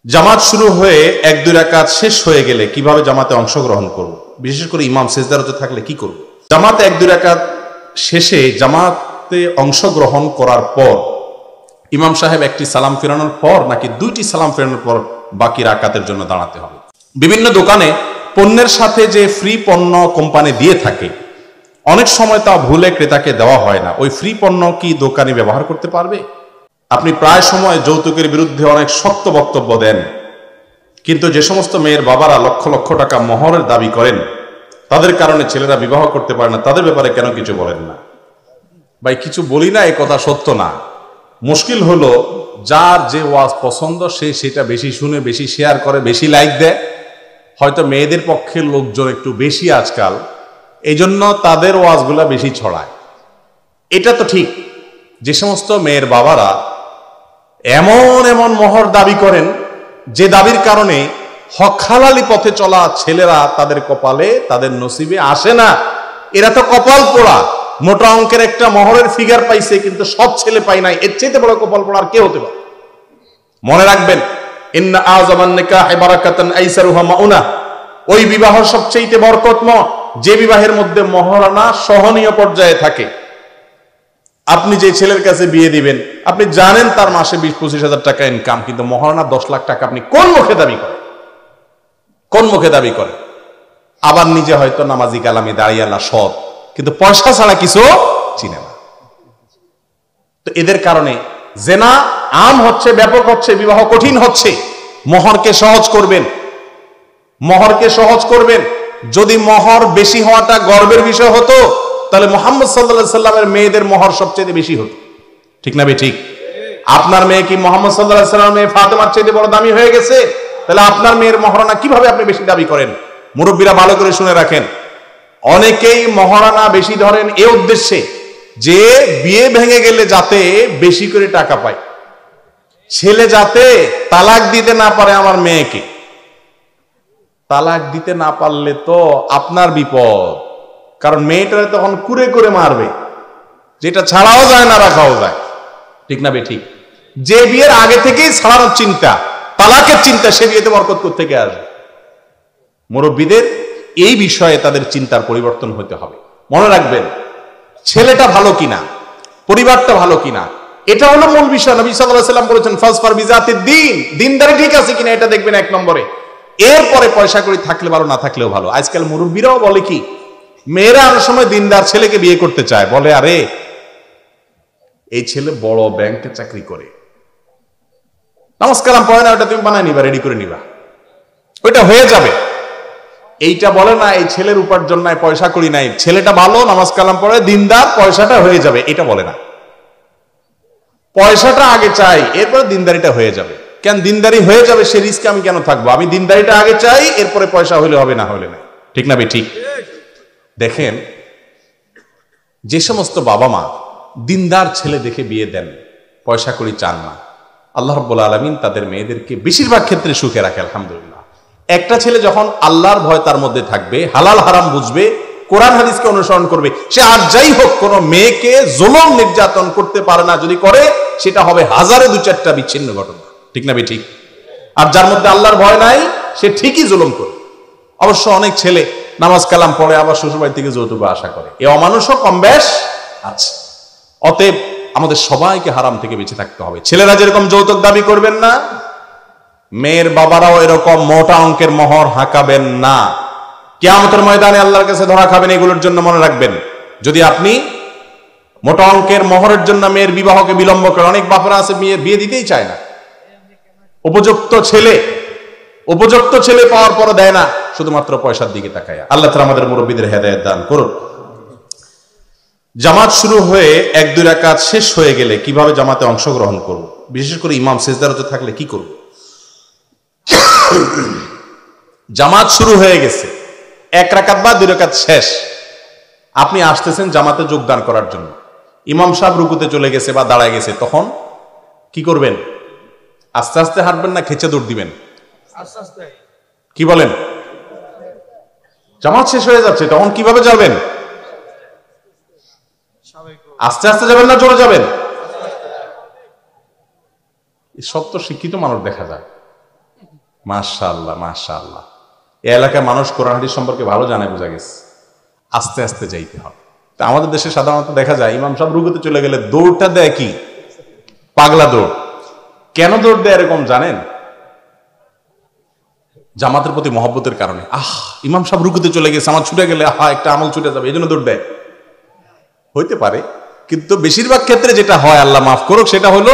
জামাত শুরু হয়ে এক দুই রাকাত শেষ হয়ে গেলে কিভাবে জামাতে অংশগ্রহণ করব, বিশেষ করে ইমাম সিজদারতে থাকলে কি করব? জামাতে এক দুই রাকাত শেষে জামাতে অংশগ্রহণ করার পর ইমাম সাহেব একটি সালাম ফেরানোর পর নাকি দুইটি সালাম ফেরানোর পর বাকি রাকাতের জন্য দাঁড়াতে হবে? বিভিন্ন দোকানে পণ্যের সাথে যে ফ্রি পণ্য কোম্পানি দিয়ে থাকে, অনেক সময় তা ভুলে ক্রেতাকে দেওয়া হয় না। ওই ফ্রি পণ্য কি দোকানি ব্যবহার করতে পারবে? আপনি প্রায় সময় যৌতুকের বিরুদ্ধে অনেক শক্ত বক্তব্য দেন, কিন্তু যে সমস্ত মেয়ের বাবারা লক্ষ লক্ষ টাকা মোহরের দাবি করেন, তাদের কারণে ছেলেরা বিবাহ করতে পারে না, তাদের ব্যাপারে কেন কিছু বলেন না? ভাই, কিছু বলি না এই কথা সত্য না। মুশকিল হলো যার যে ওয়াজ পছন্দ সে সেটা বেশি শুনে, বেশি শেয়ার করে, বেশি লাইক দেয়। হয়তো মেয়েদের পক্ষের লোকজন একটু বেশি আজকাল, এই জন্য তাদের ওয়াজগুলা বেশি ছড়ায়। এটা তো ঠিক, যে সমস্ত মেয়ের বাবারা এমন এমন মোহর দাবি করেন যে দাবির কারণে হক হালালি পথে চলা ছেলেরা তাদের কপালে, তাদের নসিবে আসে না। এরা তো কপাল পোড়া, মোটা অঙ্কের একটা মোহরের ফিগার পাইছে, কিন্তু সব ছেলে পাই নাই। এর চাইতে বড় কপাল পোড়া আর কে হতে পারে? মনে রাখবেন, ইন্না আযামান নিকাহি বারাকাতান আইসারুহা মাউনা, ওই বিবাহ সবচেয়ে বরকতময় যে বিবাহের মধ্যে মহারণা সহনীয় পর্যায়ে থাকে। আপনি যে ছেলের কাছে বিয়ে দিবেন, আপনি জানেন তার মাসে 20-25 হাজার টাকা ইনকাম, কিন্তু মহারণা 10 লাখ টাকা আপনি কোন মুখে দাবি করেন? কোন মুখে দাবি করেন? আবার নিজে হয়তো নামাজি, কালামি, দাঁড়িয়ালা, সৎ, কিন্তু পয়সা ছাড়া কিছু চিনে না। তো এদের কারণে জেনা আম হচ্ছে, ব্যাপক হচ্ছে, বিবাহ কঠিন হচ্ছে। মোহরকে সহজ করবেন, মোহরকে সহজ করবেন। যদি মোহর বেশি হওয়াটা গর্বের বিষয় হতো, তাহলে মুহাম্মদ সাল্লাল্লাহু আলাইহি সাল্লামের মেয়েদের মোহর সবচেয়ে বেশি হতো। ঠিক না বে ঠিক? আপনার মেয়ে কি মুহাম্মদ সাল্লাল্লাহু আলাইহি সাল্লামের মেয়ে ফাতেমার চাইতে বড় দামি হয়ে গেছে? তাহলে আপনার মেয়ের মহারণা কিভাবে আপনি বেশি দাবি করেন? মুরব্বীরা ভালো করে শুনে রাখেন, অনেকেই মহারণা বেশি ধরেন এই উদ্দেশ্যে যে বিয়ে ভেঙে গেলে যাতে বেশি করে টাকা পায়, ছেলে যাতে তালাক দিতে না পারে আমার মেয়েকে। তালাক দিতে না পারলে তো আপনার বিপদ, কারণ মেয়েটারে তখন কুরে করে মারবে, যেটা ছাড়াও যায় না, রাখাও যায়। ঠিক না বে ঠিক? যে বিয়ের আগে থেকেই ছাড়ানোর চিন্তা, তালাকের চিন্তা, সে বিয়েতে বরকত কোত্থেকে আসবে? মুরব্বীদের এই বিষয়ে তাদের চিন্তার পরিবর্তন হতে হবে। মনে রাখবেন, ছেলেটা ভালো কিনা, পরিবারটা ভালো কিনা, এটা হলো মূল বিষয়। নবী সাল্লাল্লাহু আলাইহি ওয়াসাল্লাম বলেছেন, ফাজফার বিজাতিদ দ্বীন, দিনদারি ঠিক আছে কিনা এটা দেখবেন এক নম্বরে। এরপরে পয়সা কড়ি থাকলে ভালো, না থাকলেও ভালো। আজকাল মুরব্বীরাও বলে কি, মেয়েরা অনেক সময় দিনদার ছেলেকে বিয়ে করতে চায়, বলে আরে এই ছেলে বড় ব্যাংকে চাকরি করে, নামাজ কালাম পড়ে না, ওটা তুমি বানায় নিবা, রেডি করে নিবা, ওইটা হয়ে যাবে। এইটা বলে না এই ছেলের উপার্জন নাই, পয়সা করি নাই, ছেলেটা ভালো, নামাজ কালাম পড়ে, দিনদার, পয়সাটা হয়ে যাবে, এটা বলে না। পয়সাটা আগে চাই, এরপরে দিনদারিটা হয়ে যাবে। কেন দিনদারি হয়ে যাবে সে রিস্কে আমি কেন থাকবো? আমি দিনদারিটা আগে চাই, এরপরে পয়সা হইলে হবে, না হলে না। ঠিক না বে ঠিক? দেখেন, যে সমস্ত বাবা মা দিনদার ছেলে দেখে বিয়ে দেন, পয়সা করি চান না, আল্লাহ রাব্বুল আলামিন তাদের মেয়েদেরকে বেশিরভাগ ক্ষেত্রে সুখে রাখে, আলহামদুলিল্লাহ। একটা ছেলে যখন আল্লাহর ভয় তার মধ্যে থাকবে, হালাল হারাম বুঝবে, কোরআন হাদিসকে অনুসরণ করবে, সে আর যাই হোক কোনো মেয়েকে জুলুম নির্যাতন করতে পারে না। যদি করে সেটা হবে হাজারে 2-4টা বিচ্ছিন্ন ঘটনা। ঠিক না বে ঠিক? আর যার মধ্যে আল্লাহর ভয় নাই, সে ঠিকই জুলুম করে। অবশ্য অনেক ছেলে নামাজ কালাম পড়ে, আবার শ্বশুরবাড়ি থেকে যৌতুক আশা করে, এ অমানুষও কম বেশ আছে। অতএব আমাদের সবাইকে হারাম থেকে বেঁচে থাকতে হবে। ছেলেরা যেরকম যৌতুক দাবি করবেন না, মেয়ের বাবারাও এরকম মোটা অঙ্কের মোহর হাঁকাবেন না। কিয়ামতের ময়দানে আল্লাহর কাছে ধরা খাবেন এগুলোর জন্য। মনে রাখবেন, যদি আপনি মোটা অঙ্কের মোহরের জন্য মেয়ের বিবাহকে বিলম্ব করেন, অনেক বাপরা আছে বিয়ে দিতেই চায় না, উপযুক্ত ছেলে পাওয়ার পর দেয় না, শুধুমাত্র পয়সার দিকে তাকায়। আল্লাহ তাআলা আমাদের মুরব্বীদের হেদায়েত দান করুন। জামাত শুরু হয়ে এক দুই রাকাত শেষ হয়ে গেলে কিভাবে জামাতে অংশগ্রহণ করব, বিশেষ করে ইমাম সিজদারতে থাকলে কি করব? জামাত শুরু হয়ে গেছে, এক রাকাত বা দুই রাকাত শেষ, আপনি আসতেছেন জামাতে যোগদান করার জন্য, ইমাম সাহেব রুকুতে চলে গেছে বা দাঁড়ায় গেছে, তখন কি করবেন? আস্তে আস্তে হাঁটবেন না খেচে দৌড় দিবেন? কি বলেন? জামাত শেষ হয়ে যাচ্ছে, তখন কিভাবে যাবেন? আস্তে আস্তে যাবেন না জোরে যাবেন? সব তো শিক্ষিত মানুষ দেখা যায়, মাশাআল্লাহ মাশাআল্লাহ। এই এলাকায় মানুষ কোরআন হাদিস সম্পর্কে ভালো জানে, বোঝা গেছে। আস্তে আস্তে যাইতে হবে। তা আমাদের দেশে সাধারণত দেখা যায় ইমাম সাহেব রুকুতে চলে গেলে দৌড়টা দেয় কি পাগলা দৌড়। কেন দৌড় দেয় এরকম জানেন? জামাতের প্রতি মহব্বতের কারণে। ইমাম সাহেব রুকুতে চলে গেছে, আমার ছুটে গেলে একটা আমল ছুটে যাবে, এই জন্য দৌড় দেয়। হইতে পারে, কিন্তু বেশিরভাগ ক্ষেত্রে যেটা হয়, আল্লাহ মাফ করুক, সেটা হলো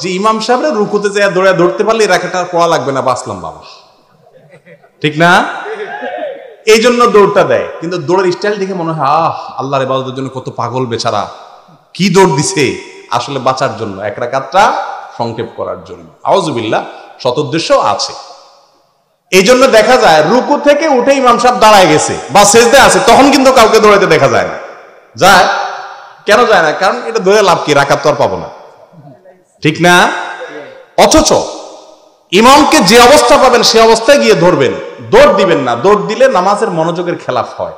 যে ইমাম সাহেবরা রুকুতে যায় ধরতে পারলে রাখাটা পড়া লাগবে না, বাঁচলাম বাবা, ঠিক না? এই জন্য দৌড়টা দেয়। কিন্তু দৌড়ের স্টাইল দেখে মনে হয় আল্লাহর ইবাদতের জন্য কত পাগল বেচারা, কি দৌড় দিছে। আসলে বাঁচার জন্য, এক রাকাতটা সংক্ষেপ করার জন্য। আউযুবিল্লাহ, সদুদ্দেশ্য আছে। এই জন্য দেখা যায় রুকু থেকে উঠে ইমাম সাহেব দাঁড়ায় গেছে বা সেজদায় আছে, তখন কিন্তু কাউকে দৌড়াইতে দেখা যায় না। যায় কেন যায় না? কারণ এটা ধরে লাভ কি, রাকাত তো আর পাবো না, ঠিক না? অথচ ইমামকে যে অবস্থা পাবেন সে অবস্থায় গিয়ে ধরবেন, দৌড় দিবেন না। দৌড় দিলে নামাজের মনোযোগের খেলাফ হয়।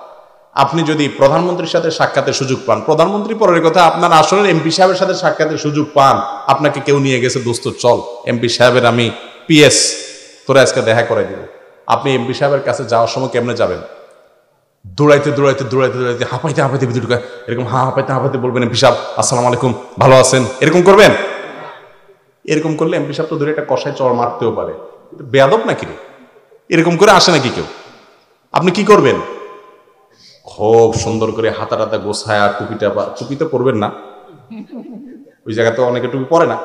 আপনি যদি প্রধানমন্ত্রীর সাথে সাক্ষাতের সুযোগ পান, প্রধানমন্ত্রী পরের কথা, আপনার আসলে এমপি সাহেবের সাথে সাক্ষাতের সুযোগ পান, আপনাকে কেউ নিয়ে গেছে, দোস্ত চল এমপি সাহেবের আমি পিএস, তোরা আজকে দেখা করে দিব। আপনি এমপি সাহেবের কাছে যাওয়ার সময় কেমনে যাবেন? দৌড়াইতে দৌড়াইতে দৌড়াইতে দৌড়াইতে হাঁপাইতে হাঁপাইতে ভিতরে এরকম হাঁপাইতে হাঁপাইতে বলবেন, এমপি সাহেব আসসালামু আলাইকুম, ভালো আছেন, এরকম করবেন। এরকম করলে এমপি সাহেব তো ধরে একটা কষায় চড় মারতেও পারে, বেয়াদব নাকি রে? এরকম করে আসে নাকি কেউ? আপনি কি করবেন? খুব সুন্দর করে হাতা টাতা গোছায়, আর টুপি তো পরবেন না, ওই জায়গাতে অনেকে টুপি পরে না,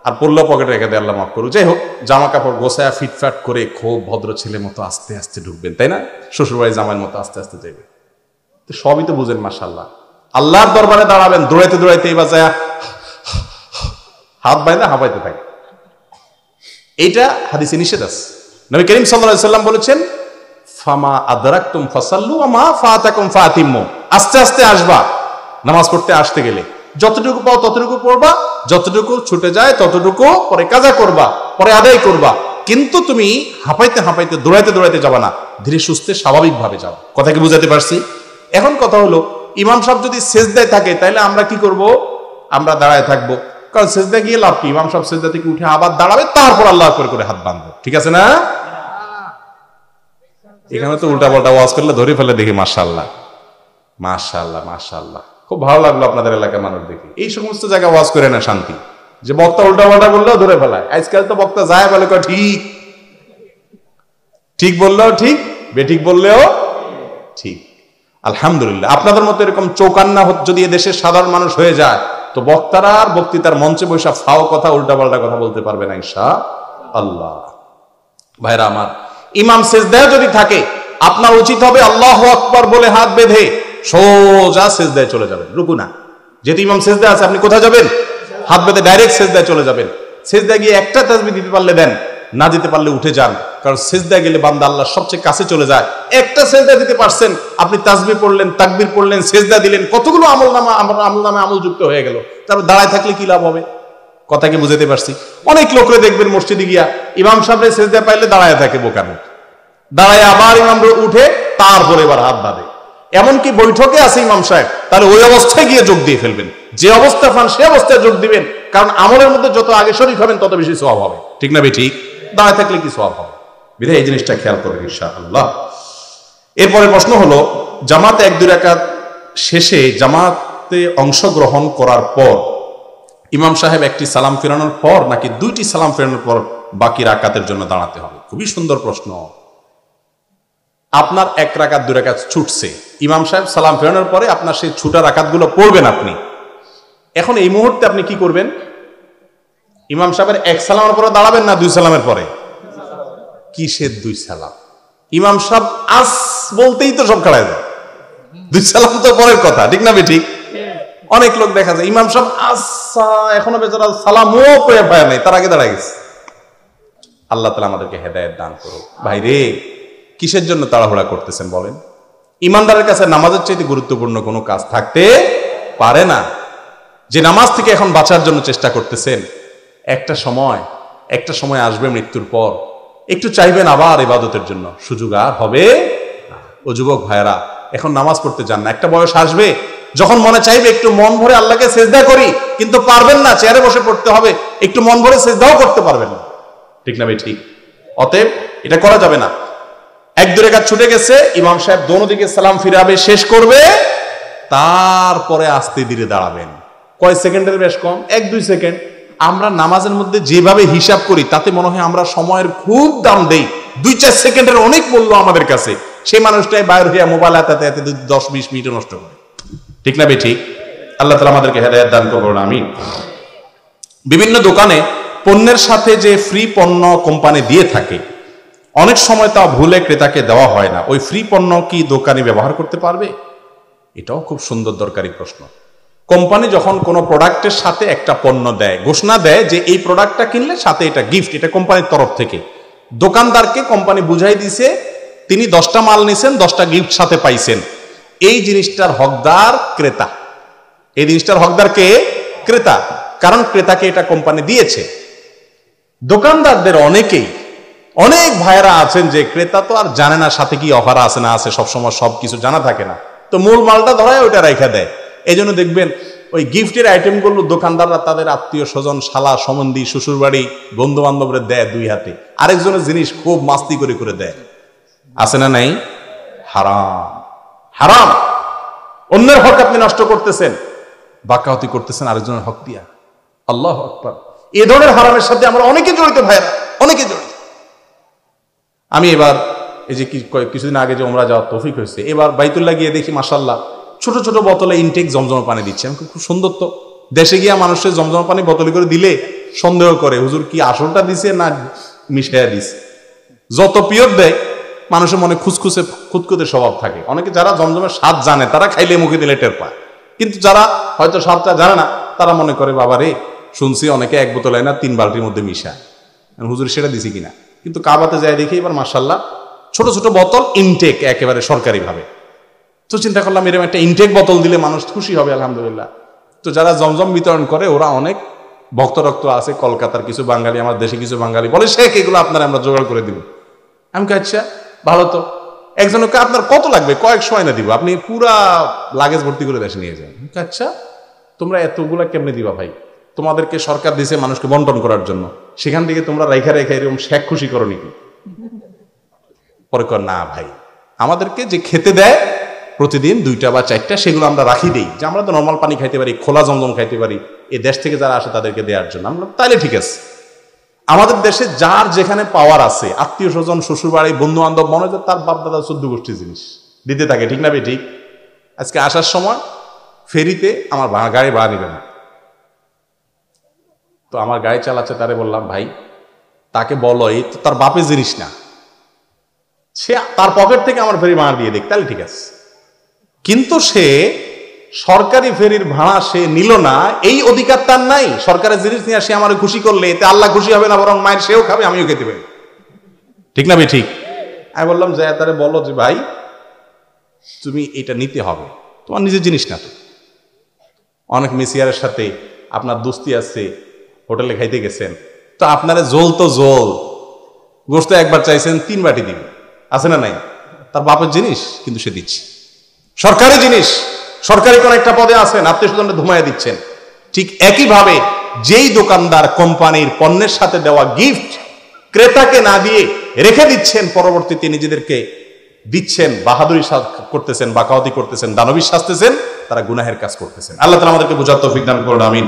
আর পরলেও পকেটে রেখে দেয়, আল্লাহ মাফ করুক। যাই হোক, জামা কাপড় গোছায় ফিটফাট করে খুব ভদ্র ছেলের মতো আস্তে আস্তে ঢুকবেন, তাই না? শ্বশুরবাড়ি জামাইয়ের মতো আস্তে আস্তে যাইবেন। তো সবই তো বুঝেন, মাশাআল্লাহ। আল্লাহর দরবারে দাঁড়াবেন, দৌড়াইতে দৌড়াইতে এই বাজায় হাত বাইন্দা হাঁপাইতে থাকে। এইটা হাদিসে নিষেধ আছে। নবী করিম সাল্লাল্লাহু আলাইহি সাল্লাম বলেছেন, ফামা আদরাকতুম ফাসাল্লু ওয়া মা ফাতাকুম ফাতিম্মু। আস্তে আস্তে আসবা নামাজ পড়তে, আসতে গেলে যতটুকু পাও ততটুকু পড়বা, যতটুকু ছুটে যায় ততটুকু পরে কাজা করবা, পরে আদায় করবা। কিন্তু তুমি হাঁপাইতে হাঁপাইতে দৌড়াইতে দৌড়াইতে যাবা না, ধীরে সুস্থে স্বাভাবিকভাবে যাও। কথা কি বুঝাতে পারছি? এখন কথা হলো, ইমাম সাহেব যদি সেজদায় থাকে তাহলে আমরা কি করব? আমরা দাঁড়ায় থাকবো, কারণ সেজদায় গিয়ে লাভ কি? ইমাম সাহেব সেজদা থেকে উঠে আবার দাঁড়াবে, তারপর আল্লাহ আকবার করে হাত বাঁধবে, ঠিক আছে না? এখানে তো উল্টা পাল্টা ওয়াজ করলে ধরে ফেলে দেখি। মাশাআল্লাহ মাশাআল্লাহ মাশাআল্লাহ, খুব ভালো লাগলো আপনাদের এলাকার মানুষ দেখি। এই সমস্ত জায়গায় ওয়াজ করে না শান্তি, যে বক্তা উল্টা পাল্টা বললেও ধরে ফেলায়। আজকাল তো বক্তা যায় বলে ঠিক, ঠিক বললেও ঠিক, বেঠিক বললেও ঠিক। আলহামদুলিল্লাহ, আপনাদের মতো এরকম চৌকান্না যদি এদেশের সাধারণ মানুষ হয়ে যায়, তো বক্তারা আর বক্তৃতার মঞ্চে বসে ফাও কথা, উল্টা পাল্টা কথা বলতে পারবে না ইনশাআল্লাহ। ভাইরা আমার, ইমাম সেজদায় যদি থাকে, আপনার উচিত হবে আল্লাহু আকবার বলে হাত বেঁধে সোজা সেজদায় চলে যাবেন, রুকু না। যেহেতু ইমাম সেজদায় আছে, আপনি কোথায় যাবেন? হাত বেঁধে ডাইরেক্ট সেজদায় চলে যাবেন। সেজদায় গিয়ে একটা তাসবিহ দিতে পারলে দেন, না দিতে পারলে উঠে যান। কারণ সেজদায় গেলে বান্দা আল্লাহর সবচেয়ে কাছে চলে যায়। একটা সেজদা দিতে পারছেন, আপনি তাসবিহ পড়লেন, তাকবীর পড়লেন, সেজদা দিলেন, কতগুলো আমলনামা আমলযুক্ত হয়ে গেল। তারপর দাঁড়ায় থাকলে কি লাভ হবে? কথা কি বুঝাতে পারছি? অনেক লোকরে দেখবেন মসজিদে গিয়া ইমাম সাহেবের সেজদা পাইলে দাঁড়ায় থাকে, বোকানো দাঁড়ায়, আবার ইমাম উঠে তারপরে এবার হাত বাঁধে। এমনকি বৈঠকে আছে ইমাম সাহেব, তাহলে ওই অবস্থায় গিয়ে যোগ দিয়ে ফেলবেন। যে অবস্থা পান সে অবস্থায় যোগ দিবেন, কারণ আমলের মধ্যে যত আগে শরীক হবেন তত বেশি সওয়াব হবে, ঠিক না ভাই? ঠিক, দাঁড়ায় থাকলে কি সওয়াব হবে? বিধায় এই জিনিসটা খেয়াল করবেন ইনশাআল্লাহ। এরপরে প্রশ্ন হলো, জামাতে 1-2 রাকাত শেষে জামাতে অংশগ্রহণ করার পর ইমাম সাহেব একটি সালাম ফেরানোর পর নাকি 2টি সালাম ফেরানোর পর বাকি রাকাতের জন্য দাঁড়াতে হবে? খুবই সুন্দর প্রশ্ন। আপনার 1 রাকাত 2 রাকাত ছুটছে, ইমাম সাহেব সালাম ফেরানোর পরে আপনার সেই ছুটা রাকাতগুলো পড়বেন আপনি। এখন এই মুহূর্তে আপনি কি করবেন? ইমাম সাহেবের 1 সালামের পরে দাঁড়াবেন না 2 সালামের পরে? কিসের 2 সালাম? ইমাম সাহেব আস বলতেই তো সব খাড়ায় যায়, 2 সালাম তো পরের কথা, ঠিক না? ঠিক। অনেক লোক দেখা যায় ইমাম সাহেব আসা এখনো বেচারা সালামও করে পায় নাই, তার আগে দাঁড়ায় গেছে। আল্লাহ তাআলা আমাদেরকে হেদায়েত দান করুক। ভাই রে, কিসের জন্য তাড়াহুড়া করতেছেন বলেন? ইমানদারের কাছে নামাজের চাইতে গুরুত্বপূর্ণ কোনো কাজ থাকতে পারে না। যে নামাজ থেকে এখন বাঁচার জন্য চেষ্টা করতেছেন, একটা সময় আসবে মৃত্যুর পর, একটু চাইবেন আবার ইবাদতের জন্য, সুযোগ আর হবে না। ও যুবক ভাইরা, এখন নামাজ পড়তে যান না। একটা বয়স আসবে যখন মনে চাইবে একটু মন ভরে আল্লাহকে সেজদা করি, কিন্তু পারবেন না, চেয়ারে বসে পড়তে হবে, একটু মন ভরে সেজদাও করতে পারবেন না, ঠিক না ভাই? ঠিক। অতএব এটা করা যাবে না। 1-2 রাকাত ছুটে গেছে, ইমাম সাহেব দোনো দিকে সালাম ফিরাবে, শেষ করবে, তারপরে আস্তে ধীরে দাঁড়াবেন। কয় সেকেন্ডের বেশ কম, 1-2 সেকেন্ড। আমরা নামাজের মধ্যে যেভাবে হিসাব করি তাতে মনে হয় আমরা সময়ের খুব দাম দেই। 2-4 সেকেন্ডের অনেক মূল্য আমাদের কাছে। সেই মানুষটাই বাইরে হইয়া মোবাইল হাতে 10-20 মিনিট নষ্ট করে। ঠিক না ঠিক? আল্লাহ তাআলা আমাদেরকে হেদায়েত দান করুন, আমিন। বিভিন্ন দোকানে পণ্যের সাথে যে ফ্রি পণ্য কোম্পানি দিয়ে থাকে, অনেক সময় তা ভুলে ক্রেতাকে দেওয়া হয় না। ওই ফ্রি পণ্য কি দোকানি ব্যবহার করতে পারবে? এটাও খুব সুন্দর দরকারি প্রশ্ন। কোম্পানি যখন কোনো প্রোডাক্টের সাথে একটা পণ্য দেয়, ঘোষণা দেয় যে এই প্রোডাক্টটা কিনলে সাথে এটা গিফট, এটা কোম্পানির তরফ থেকে। দোকানদারকে কোম্পানি বুঝাই দিছে তিনি 10টা মাল নিছেন, 10টা গিফট সাথে পাইছেন। এই জিনিসটার হকদার ক্রেতা। এই জিনিসটার হকদার কে? ক্রেতা। কারণ ক্রেতাকে এটা কোম্পানি দিয়েছে। দোকানদারদের অনেক ভাইয়েরা আছেন যে ক্রেতা তো আর জানে না সাথে কি অফার আছে না আছে, সবসময় সবকিছু জানা থাকে না, তো মূল মালটা ধরায় ওইটা রেখে দেয়। এই জন্য দেখবেন ওই গিফটের আইটেমগুলো দোকানদাররা তাদের আত্মীয় স্বজন, শালা সম্বন্ধী, শ্বশুর বাড়ি, বন্ধু বান্ধবরা দেয় 2 হাতে। আরেকজনের জিনিস খুব মাস্তি করে দেয়। আছে না নাই? হারাম, হারাম। অন্যের হক আপনি নষ্ট করতেছেন, বাকাওয়াতি করতেছেন আরেকজনের হক দিয়া। আল্লাহু আকবার। এই ধরনের হারামের সাথে আমরা অনেকে জড়িত ভাইরা, অনেকে জড়িত। আমি এবার এই যে কিছুদিন আগে যে ওমরা যাওয়ার তৌফিক হয়েছে, এবার বাইতুল্লাহ গিয়ে দেখি মাশাআল্লাহ ছোট ছোট বোতলে ইনটেক জমজম পানি দিচ্ছে। আমি খুব সুন্দর। তো দেশে গিয়া মানুষের জমজম পানি বোতলে করে দিলে সন্দেহ করে হুজুর কি আসলটা দিছে না মিশাইয়া দিছে। যত পিওর দেয় মানুষের মনে খুঁতখুঁতে স্বভাব থাকে। অনেকে যারা জমজমের স্বাদ জানে তারা খাইলে মুখে দিলে টের পায়, কিন্তু যারা হয়তো স্বাদটা জানে না তারা মনে করে বাবা রে, শুনছি অনেকে 1 বোতল না 3 বালতির মধ্যে মিশায়, হুজুর সেটা দিছি কিনা। কিন্তু কাবাতে যায় দেখি এবার মাশাআল্লাহ ছোট ছোট বোতল ইনটেক একেবারে সরকারি ভাবে। তো চিন্তা করলাম এরকম একটা ইনটেক বোতল দিলে মানুষ খুশি হবে, আলহামদুলিল্লাহ। তো যারা জমজম বিতরণ করে ওরা অনেক ভক্ত রক্ত আছে, কলকাতার কিছু বাঙালি, আমার দেশে কিছু বাঙালি, বলে শেখ এগুলো আপনারা আমরা জোগাড় করে দিব। আমি কে আচ্ছা ভালো। তো একজনকে আপনার কত লাগবে, কয়েকশো আয়না দিব, আপনি পুরা লাগেজ ভর্তি করে দেশে নিয়ে যান। আচ্ছা তোমরা এতগুলা কেমনে দিবা ভাই? তোমাদেরকে সরকার দিছে মানুষকে বন্টন করার জন্য, সেখান থেকে তোমরা রেখা এরকম শেখ খুশি করো নাকি? পরে কর না ভাই, আমাদেরকে যে খেতে দেয় প্রতিদিন 2টা বা 4টা, সেগুলো আমরা রাখি দেই, যে আমরা তো নর্মাল পানি খাইতে পারি, খোলা জমজম খাইতে পারি, এই দেশ থেকে যারা আসে তাদেরকে দেওয়ার জন্য। আমরা তাইলে ঠিক আছে। আমাদের দেশে যার যেখানে পাওয়ার আছে, আত্মীয় স্বজন, শ্বশুর বাড়ি, বন্ধু বান্ধব, মনে হয় তার বাপ দাদা 14 গোষ্ঠী জিনিস দিতে থাকে, ঠিক না ভাই? ঠিক। আজকে আসার সময় ফেরিতে আমার গাড়ি ভাড়া নিবে না, তো আমার গাড়ি চালাচ্ছে, তারে বললাম ভাই তাকে বলো এই তো তার বাপের জিনিস না, সে তার পকেট থেকে আমার ফেরি ভাড়া দিয়ে দেখ, তাহলে ঠিক আছে। কিন্তু সে সরকারি ফেরির ভাড়া সে নিল না, এই অধিকার তার নাই। সরকারের জিনিস নিয়ে সে আমার খুশি করলে এতে আল্লাহ খুশি হবে না, বরং মায়ের সেও খাবে, আমিও খেতে পারি, ঠিক না ভাই? ঠিক। আমি বললাম যে তারে বলো যে ভাই তুমি এটা নিতে হবে, তোমার নিজের জিনিস না। তো অনেক মেসিয়ারের সাথে আপনার দোস্তি আছে, হোটেলে খাইতে গেছেন, তো আপনারা জোল তো জোল গোস্ত একবার চাইছেন 3 বাটি দিবে, আছে না নাই? তার বাপের জিনিস কিন্তু সে দিচ্ছে, সরকারি জিনিস, সরকারি কোন একটা পদে আছেন, আত্মীয় স্বজনকে ধুমাইয়া দিচ্ছেন। ঠিক একইভাবে যেই দোকানদার কোম্পানির পণ্যের সাথে দেওয়া গিফট ক্রেতাকে না দিয়ে রেখে দিচ্ছেন, পরবর্তীতে নিজেদেরকে দিচ্ছেন, বাহাদুরি করতেছেন, বাকাওয়াতি করতেছেন, দানবী সাজতেছেন, তারা গুনাহের কাজ করতেছেন। আল্লাহ তাআলা আমাদেরকে বুঝার তৌফিক দান করুন, আমিন।